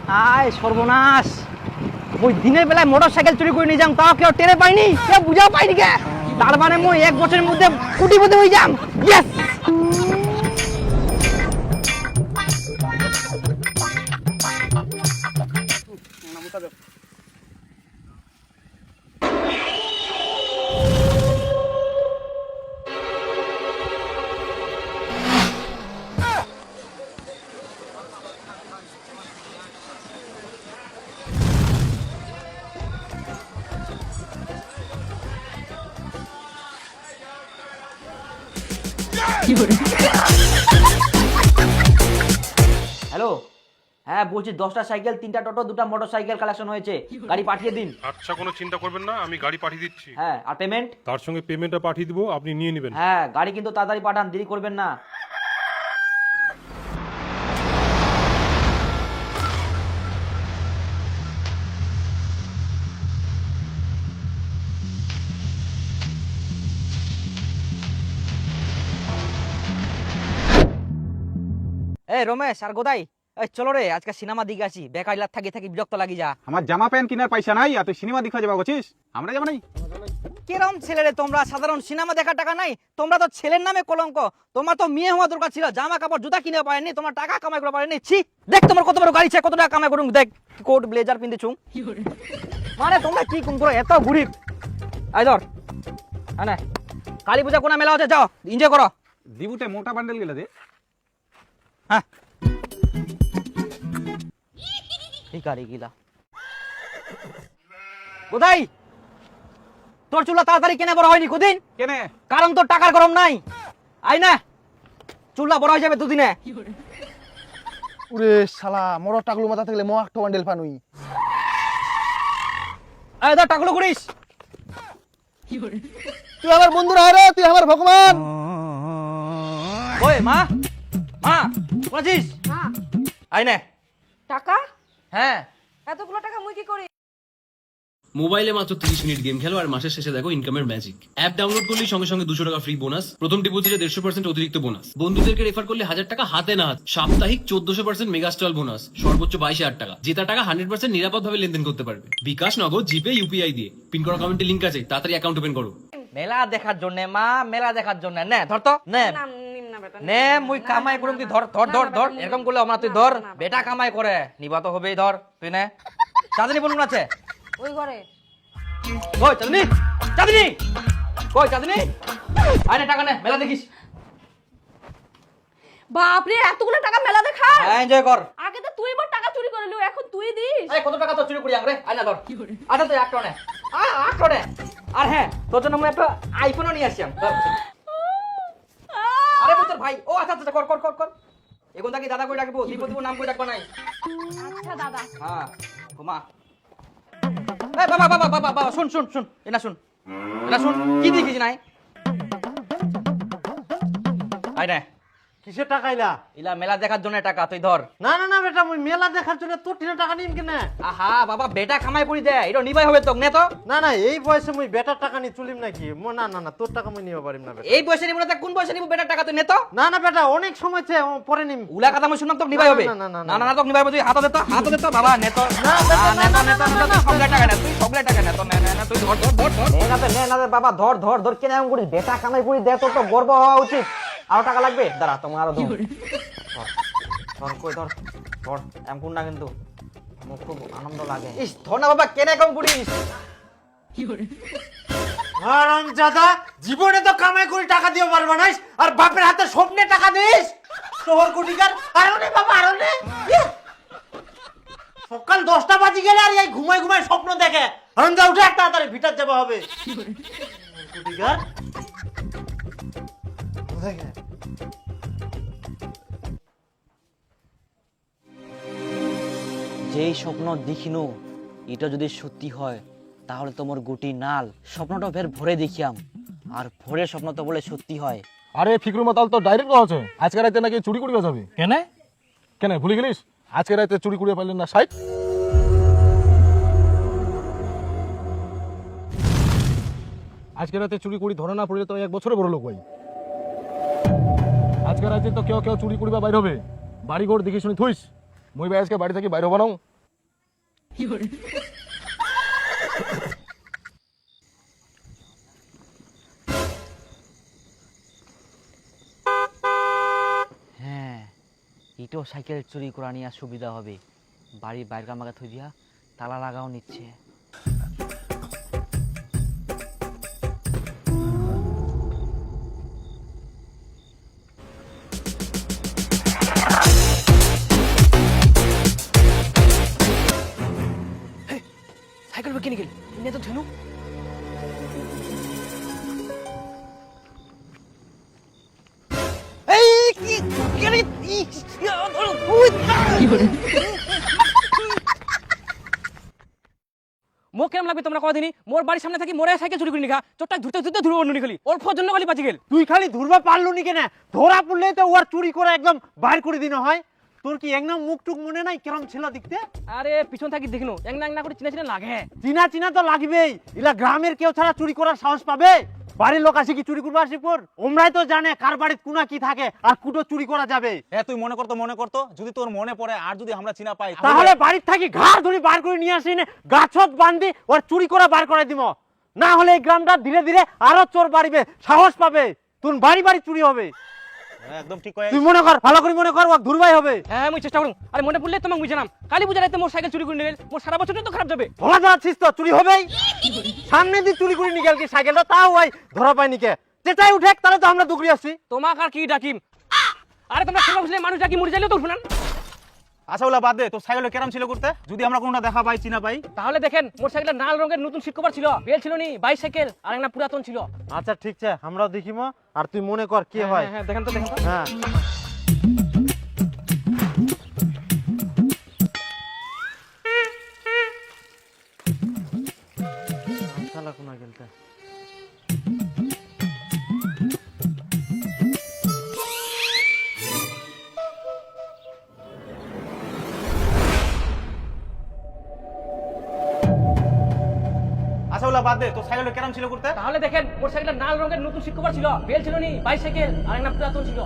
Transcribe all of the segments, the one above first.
আয় সর্বনাশ, ওই দিনের বেলায় মোটর সাইকেল চুরি করে নিয়ে যাম, তাও কেউ টেরে পাইনি, কেউ বুঝা পাইনি কে। তার মানে মই 1 বছরের মধ্যে কোটিপতি হয়ে যাম। ইয়েস। হ্যালো, হ্যাঁ বলছি 10টা সাইকেল, 3টা টোটো, 2টা মোটর সাইকেল কালেকশন হয়েছে, গাড়ি পাঠিয়ে দিন। আচ্ছা, কোনো চিন্তা করবেন না, আমি গাড়ি পাঠিয়ে দিচ্ছি। হ্যাঁ, আর পেমেন্ট? তার সঙ্গে পেমেন্টটা পাঠিয়ে দিব, আপনি নিয়ে নেবেন। হ্যাঁ, গাড়ি কিন্তু তাড়াতাড়ি পাঠান, দেরি করবেন না। এই রমেশ আর গোদাই, এই চলো রে, আজকে সিনেমা দিকে আসি, বেকার লাগ থাকি থাকি বিরক্ত লাগি যা। আমার জামা প্যান্ট কেনার পয়সা নাই, আর তুই সিনেমা দেখা যাবা বলছিস? আমরা যাবো নাই। কিরম ছেলে রে তোমরা, সাধারণ সিনেমা দেখার টাকা নাই? তোমরা তো ছেলের নামে কলঙ্ক। তোমার তো মেয়ে হওয়া দরকার ছিল, জামা কাপড় জুতা কিনে পারেনি, তোমার টাকা কামাই করে পারেনি। ছি, দেখ তোমার কত বড় গাড়ি, কত টাকা কামাই করুন, দেখ কোট ব্লেজার পিনতেছু। মানে তোমরা কি কোন করো, এত গরিব। আই ধর, হ্যাঁ কালী পূজা কোনা মেলা হচ্ছে, যাও এনজয় করো। দিবুতে মোটা বান্ডেল গেলে দে। হ্যাঁ ভিখারি গিলা। কোথায় তোর চুলা তাড়াতাড়ি কেনে বড় হয়নি কদিন? কেনে? কারণ তোর টাকার গরম নাই। আই না, চুলা বড় হয়ে যাবে দুদিনে। ওরে শালা, মরর টাকলু মাথা থাকলে মো একটা বান্ডেল পানুই। এই ধর টাকলু করিস। তুই আমার বন্ধুরা রে, তুই আমার ভগবান। ওই মা, মা বলছিস? হ্যাঁ আই না। টাকা, হ্যাঁ এতগুলো টাকা মুই কি করি? মোবাইলে মাত্র 30 মিনিট গেম খেলো আর মাসের শেষে দেখো ইনকামের ম্যাজিক। অ্যাপ ডাউনলোড করলেই সঙ্গে সঙ্গে 200 টাকা ফ্রি বোনাস, প্রথম ডিপোজিটে 150% অতিরিক্ত বোনাস, বন্ধুদেরকে রেফার করলে 1000 টাকা হাতে না হাত, সাপ্তাহিক 1400% মেগা স্টল বোনাস, সর্বোচ্চ 22,000 টাকা, জেতা টাকা 100% নিরাপদ ভাবে লেনদেন করতে পারবে বিকাশ, নগদ, জিপে, ইউপিআই দিয়ে। পিন করা কমেন্টে লিংক আছে, তাড়াতাড়ি অ্যাকাউন্ট ওপেন করো। মেলা দেখার জন্য মা, মেলা দেখার জন্য নে, ধর তো নে নে, মুই কামাই করুম, তুই ধর ধর ধর ধর, এরকম করলে আমরা, তুই ধর, বেটা কামাই করে নিবা তো হবেই, ধর তুই নে। চাঁদনি বলুন আছে ওই ঘরে। কই চাঁদনি, চাঁদনি কই চাঁদনি, আয় নে টাকা নে, মেলা দেখিস। বাপরে, এতগুলো টাকা মেলা দেখা। এনজয় কর। আগে তো তুই বড় টাকা চুরি করে লিও, এখন তুই দিস। এই কত টাকা তো চুরি করি আমরা, আয় না ধর। আচ্ছা তুই একটা নে, আট নে। আর হ্যাঁ, তোর জন্য আমি একটা আইফোনও নিয়ে আসছি। ধর। আরে তোর ভাই, ও আচ্ছা আচ্ছা, কর কর কর কর। এখন থাকি দাদা কই ডাকবো, দীপ নাম কই ডাকবা নাই। আচ্ছা দাদা। হ্যাঁ ঘুমা। এই বাবা বাবা বাবা বাবা, শুন শুন শুন, এটা শুন, এটা শুন, কি দেখিস নাই? আয় না, কিসের টাকা ইলা? ইলা মেলা দেখার জন্য টাকা, তুই ধর। না না না বেটা, মুই মেলা দেখার জন্য তোর টিনে টাকা নিম কেনে? আহা বাবা, বেটা কামাই করি দে, এটা নিবাই হবে তোক, নে তো। না না, এই বয়সে মুই বেটার টাকা নি চুলিম নাকি? না না না, তোর টাকা মুই নিতে পারিম না বেটা। এই বয়সে নিব না, তা কোন বয়সে নিব বেটার টাকা, তুই নে তো। না না বেটা, অনেক সময় আছে, পরে নিম। উলা কথা মই শুনলাম তোক নিবাই হবে। না, না, না, না না, না তোক নিবাই হবে, তুই হাতে দে তো, হাতে দে তো বাবা, নে তো। না নে তো নে তো নে তো, সবলে টাকা নে, তুই সবলে টাকা নে তো, নে নে নে, তুই ধর ধর ধর ধর। নে না নে না বাবা, ধর ধর ধর, কেন এমন করিস? বেটা কামাই করি দে, তোর তো গর্ব হওয়া উচিত। আরো টাকা লাগবে? দাঁড়া, তোমার আরো ধর ধর, কই ধর ধর, এমন কোন না, কিন্তু আমার খুব আনন্দ লাগে। ইস ধর না বাবা, কেন এরকম করিস? হারামজাদা, জীবনে তো কামাই করে টাকা দিতে পারবা না, আর বাপের হাতে স্বপ্নে টাকা দিস। শহর কোটিকার আরনে বাবা, আরনে সকাল 10টা বাজে গেলে আর এই ঘুমাই ঘুমাই স্বপ্ন দেখে। হারামজা উঠে, একটা তাড়াতাড়ি ভিটার যাওয়া হবে। কোটিকার কোথায় গেল? যেই স্বপ্ন দেখিনু এটা যদি সত্যি হয়, তাহলে তোমার গুটি নাল। স্বপ্নটা ফের ভরে দেখিয়াম, আর ভোরে স্বপ্ন তো বলে সত্যি হয়। আরে ফিকরু মাতাল তো ডাইরেক্ট কথা আছে, আজকে রাতে নাকি চুরি করিয়া যাবে। কেন কেন ভুলে গেলিস? আজকে রাতে চুরি করিয়া পাইলেন না সাইড। আজকে রাতে চুরি করি ধরা না পড়লে তো 1 বছরে বড় লোক ভাই। আজকে রাতে তো কেউ কেউ চুরি করিবা বাইর হবে, বাড়ি ঘর দেখি শুনি থুইস। মই ভাই আজকে বাড়ি থেকে বাইর হবা নাও, হ্যাঁ, এটাও সাইকেল চুরি করা নিয়ে সুবিধা হবে। বাড়ির বাইরে আমাকে থই দিয়া তালা লাগাও নিচ্ছে। সাইকেল কিনে গেল নিয়ে তো ধুনু। মোক কেমন লাগবে তোমরা কদিনই মোর বাড়ির সামনে থাকি মোরে সাইকেল চুরি করে নিখা চোরটা ধরতে ধরতে ধরে অন্য নিখালি অল্প জন্য খালি বাঁচি গেল। তুই খালি ধরবা পারলু নি কেন? ধরা পড়লে তো ওর চুরি করে একদম বাইর করে দিন হয়। তোর কি একদম মুখ টুক মনে নাই কেরম ছিল দেখতে? আরে পিছন থাকি দেখিনো এক না করে চিনা চিনা লাগে। চিনা চিনা তো লাগবেই, এলা গ্রামের কেউ ছাড়া চুরি করার সাহস পাবে? বাড়ির লোক আসে কি চুরি করবো আসে পর? ওমরাই তো জানে কার বাড়ির কোনা কি থাকে আর কুটো চুরি করা যাবে। তুই মনে করতো যদি তোর মনে পড়ে আর যদি আমরা চিনা পাই তাহলে বাড়ির থাকি ঘাড় ধরে বার করে নিয়ে আসি, গাছত বান্ধি ওর চুরি করা বার করে দিব। না হলে এই গ্রামটা ধীরে ধীরে আরো চোর বাড়িবে, সাহস পাবে, তোর বাড়ি বাড়ি চুরি হবে। একদম ঠিক কয়। তুই মনে কর, ভালো করে মনে কর, ও ধুরবাই হবে। হ্যাঁ আমি চেষ্টা করুন। আরে মনে পড়লে তোমাকে বুঝালাম কালি বুঝা রাইতে মোর সাইকেল চুরি করে নিয়ে গেল মোর সারা বছরটা তো খারাপ যাবে। ধরা যাচ্ছিস তো চুরি হবেই। সামনে দিয়ে চুরি করে নিয়ে গেল কি সাইকেলটা, তাও ওই ধরা পাইনি কে? চেঁচাই উঠে তাহলে তো আমরা দুগরি আসছি। তোমাকে আর কি ডাকিম? আরে তোমরা সেবা বুঝলে মানুষ ডাকি মরে যাইলে তো উঠবে না। আচ্ছা ওলা বাদ দে, তোর সাইকেল কেরাম ছিল করতে যদি আমরা কোনটা দেখা পাই চিনা পাই। তাহলে দেখেন মোর সাইকেলটা লাল রঙের নতুন সিট কভার ছিল, বেল ছিল নি, বাইসাইকেল আর একটা পুরাতন ছিল। আচ্ছা ঠিক আছে, আমরাও দেখিমো আর তুই মনে কর কি হয়। হ্যাঁ দেখেন তো দেখেন তো। হ্যাঁ শালা কোনা গেলতে। আচ্ছা ওলা বাদ দে, তোর সাইকেল কেরাম ছিল করতে। তাহলে দেখেন মোর সাইকেলটা লাল রঙের নতুন সিট কভার ছিল, বেল ছিল নি, বাইসাইকেল আর একটা পুরাতন ছিল।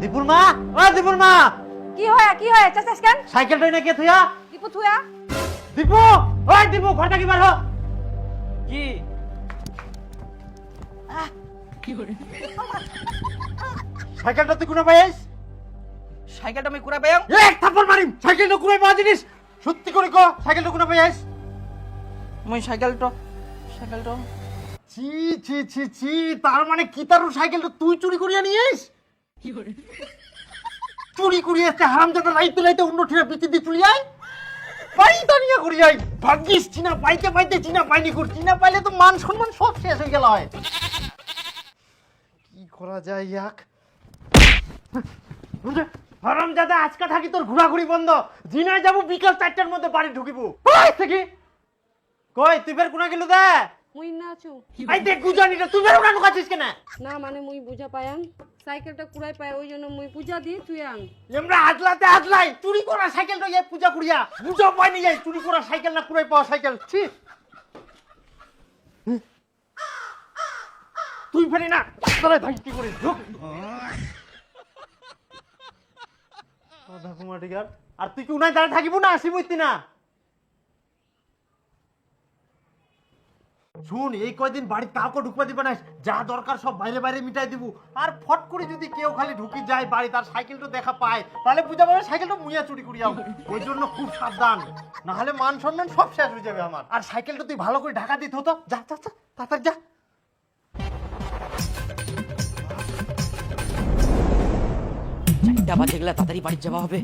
দীপুর মা, ও দীপুর মা, কি হয় চাচাস কেন? সাইকেলটা না কে থুয়া? দীপু থুয়া। দীপু, ওই দীপু ঘরটা কি বার হ। কি সাইকেলটা তুই কোনা পাইস? সাইকেলটা আমি কুড়া পেয়াম। এক থাপ্পড় মারিম। সাইকেলটা কোনায় পাওয়া জিনিস সত্যি করে কো, সাইকেলটা কোনা পাইস? মই সাইকেলটা ছি ছি ছি ছি, তার মানে কি তার সাইকেলটা তুই চুরি করিয়া নিয়েস? চুরি করিয়া আসতে হারামজাদা রাইতে রাইতে অন্য ঠিরা বিতি দি চুরি আই পাই দানিয়া করি আই। ভাগ্যিস চিনা পাইতে পাইতে চিনা পাইনি কর, চিনা পাইলে তো মান সম্মান সব শেষ হয়ে গেল হয়। কি করা যায় ইয়াক? হারামজাদা আজকে থাকি তোর ঘোরাঘুরি বন্ধ। জিনায় যাবো বিকাল 4টার মধ্যে বাড়ি ঢুকিব। ওই থেকে কই তুই বের কোনা গেল দে? মুই নাচু। আই দেখ গুজানিটা তুই বের কোনা ঢুকাছিস কেন? না মানে মুই বুঝা পায়াং সাইকেলটা কুড়াই পায় ওই জন্য মুই পূজা দিয়ে তুইয়াং। আমরা হাজলাতে হাজলাই চুরি করা সাইকেলটা এই পূজা করিয়া বুঝা পাইনি যাই চুরি করা সাইকেল না কুড়াই পাওয়া সাইকেল। ছি তুই ফেরি না তাহলে ধাক্কি করে ঢুক। আর তুই কি উনাই দাঁড়া থাকিব না আসিবই না? শুন এই কয়দিন বাড়িতে কাউকে ঢুকবা দিবা না, যা দরকার সব বাইরে বাইরে মিটাই দিব। আর ফট করে যদি কেউ খালি ঢুকি যায় বাড়ি তার সাইকেলটা দেখা পায় তাহলে বুঝা পাবে সাইকেলটা মুইয়া চুরি করিয়াও। ওই জন্য খুব সাবধান, না হলে মান সম্মান সব শেষ হয়ে যাবে আমার। আর সাইকেলটা তুই ভালো করে ঢাকা দিতে হতো। যা যা যা তাড়াতাড়ি যা। চারটা বাজে গেলে তাড়াতাড়ি বাড়ি যাওয়া হবে।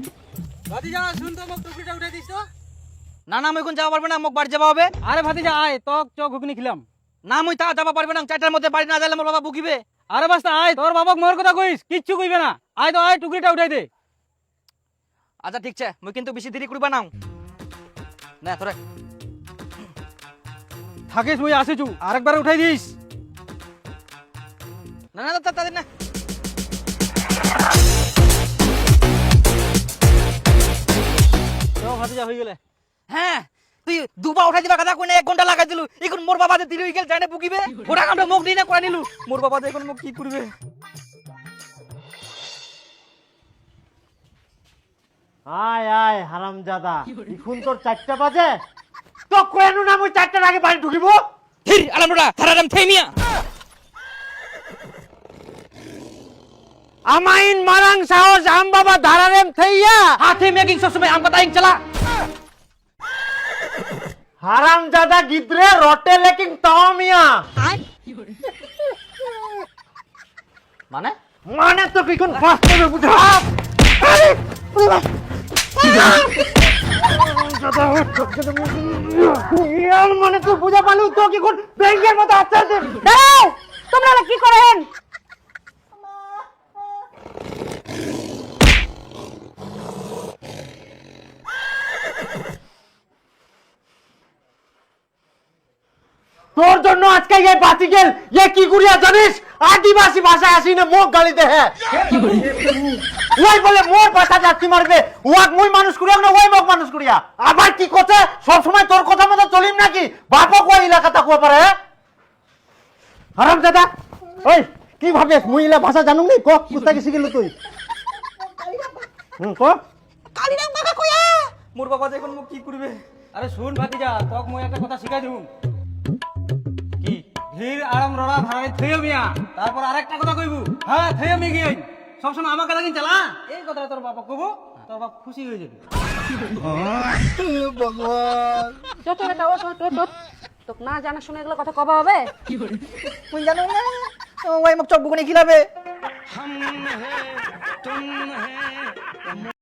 ভাতিজা শুন তো মোক টুকরিটা উঠাই দিস তো। না না, আমি এখন যাওয়া পারবে না, মোক বাড়ি যাওয়া হবে। আরে ভাতিজা আয় তক চক ঘুগনি খিলাম। না মুই তা যাওয়া পারবে না, 4টার মধ্যে বাড়ি না যাইলে মোর বাবা বুকিবে। আরে বাস্তা আয় তোর বাবাক মোর কথা কইস কিচ্ছু কইবে না। আয় তো আয় টুকরিটা উঠাই দে। আচ্ছা ঠিক আছে, মুই কিন্তু বেশি দেরি করবা না। না তোরে থাকিস মুই আসিছু আরেকবার উঠাই দিস। না না তাড়াতাড়ি না। তো ভাতিজা হয়ে গেলে। হ্যাঁ তুই দুবার উঠাই দিবা কথা কই না, 1 ঘন্টা লাগাই দিলু। এখন মোর বাবা যে দেরি হই গেল জানে বুকিবে। ওটা কামটা মুখ দিই না করে নিলু। মোর বাবা যে এখন মুখ কি করবে? আয় আয় হারামজাদা, এখন তোর 4টা বাজে, তো কেন না আমি 4টার আগে বাড়ি ঢুকিব? হির আলামরা হারারাম থেমিয়া আমাইন মারাং সাহস আম বাবা ধারারেম থেইয়া হাতে মেকিং সবসময় আম কথা ইং চালা হারামজাদা গিদ্রে রটে লেকিন তামিয়া। মানে মানে তো কি কোন ফাস্ট করে বুঝা? ইয়ার মানে তো বুঝা পালু তো কি কোন ব্যাংকের মতো আছে? তোমরা কি করেন? তোর জন্য আজকে এই বাতি গেল, এ কি করিয়া জানিস? আদিবাসী ভাষায় আসি না মুখ গালি দেহে। ওই বলে মোর ভাষা যাচ্ছি মারবে, ওয়াক মুই মানুষ করিয়া না ওই মুখ মানুষ করিয়া। আবার কি করছে? সব সময় তোর কথা মতো চলিম নাকি? বাপক ওই এলাকা তাকুয়া পারে। হারামজাদা, ওই কি ভাবে মুই ইলা ভাষা জানুম নি? ক কুস্তাকি শিখিল তুই? ক মোর বাবা দেখুন মোক কি করবে। আরে শুন ভাতিজা, তোক মই একটা কথা শিখাই দিমু। কি ধীর আরাম রড়া ভাড়াই থইও মিয়া, তারপর আরেকটা কথা কইবু। হ্যাঁ থইও মি গিয়ে সবসময় আমাকে লাগি চালা, এই কথাটা তোর বাবা কব, তোর বাপ খুশি হয়ে যাবে। চট এটা ওট ওট ওট ওট। তোক না জানা শুনে এগুলো কথা কবা হবে? তুই জানো না ওই মোক চক বুকুনি খিলাবে।